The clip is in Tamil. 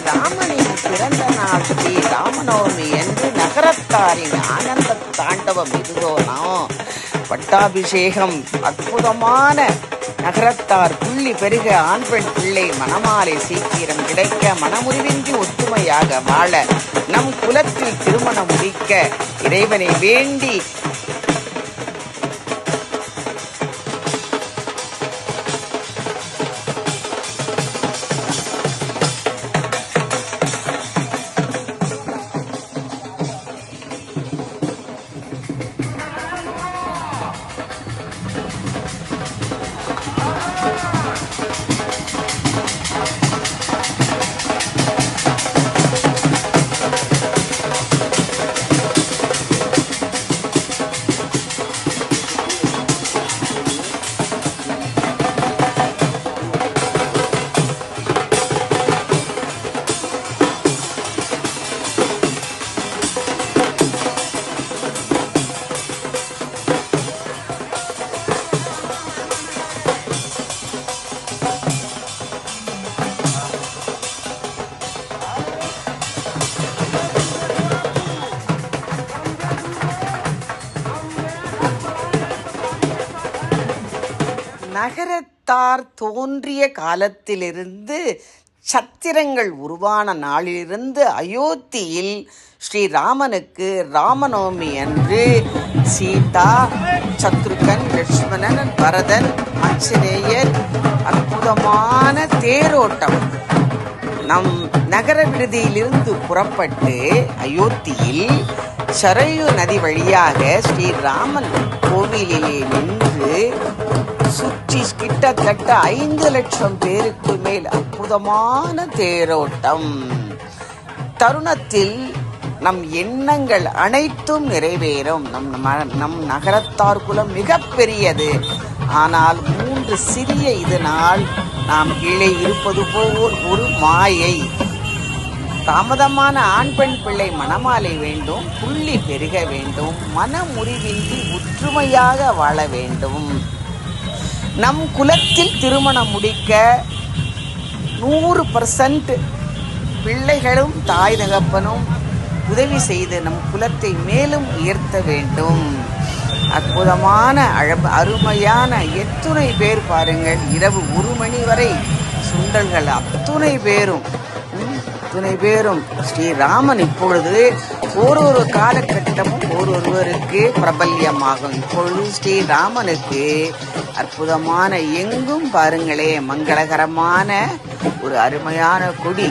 ராமனின் பிறந்த நாள் ஸ்ரீ ராமநவமி என்று நகரத்தாரின் ஆனந்த தாண்டவம் இதுவோனாம். பட்டாபிஷேகம் அற்புதமான நகரத்தார் புள்ளி பெருக ஆண் பெண் பிள்ளை மணமாலை சீக்கிரம் கிடைக்க மனமுறிவின்றி ஒற்றுமையாக வாழ நம் குலத்தில் திருமணம் முடிக்க இறைவனை வேண்டி நகரத்தார் தோன்றிய காலத்திலிருந்து சத்திரங்கள் உருவான நாளிலிருந்து அயோத்தியில் ஸ்ரீராமனுக்கு ராமநவமி அன்று சீதா, சத்ருகன், லட்சுமணன், பரதன், ஆஞ்சநேயர் அற்புதமான தேரோட்டம் நம் நகர விடுதியிலிருந்து புறப்பட்டு அயோத்தியில் சரயு நதி வழியாக ஸ்ரீராமன் கோவிலிலே நின்று சுற்றி கிட்டத்தட்ட 5 லட்சம் பேருக்கு மேல் அற்புதமான தேரோட்டம். தருணத்தில் நம் எண்ணங்கள் அனைத்தும் நிறைவேறும். நம் நகரத்தார் குலம் மிக பெரியது. ஆனால் 3 சிறிய இதனால் நாம் கீழே இருப்பது போல் ஒரு மாயை. தாமதமான ஆண் பெண் பிள்ளை மணமாலை வேண்டும், புள்ளி பெருக வேண்டும், மனமுறிவின்றி ஒற்றுமையாக வாழ வேண்டும். நம் குலத்தில் திருமணம் முடிக்க 100% பிள்ளைகளும் தாய் தகப்பனும் உதவி செய்து நம் குலத்தை மேலும் உயர்த்த வேண்டும். அற்புதமான அருமையான எத்துணை பேர் பாருங்கள், இரவு 1 மணி வரை சுண்டல்கள் அத்துணை பேரும் ஸ்ரீராமன் இப்பொழுது ஒரு காலகட்டமும் ஒருவருக்கு பிரபல்யமாகும். இப்பொழுது ஸ்ரீராமனுக்கு அற்புதமான எங்கும் பாருங்களே மங்களகரமான ஒரு அருமையான கொடி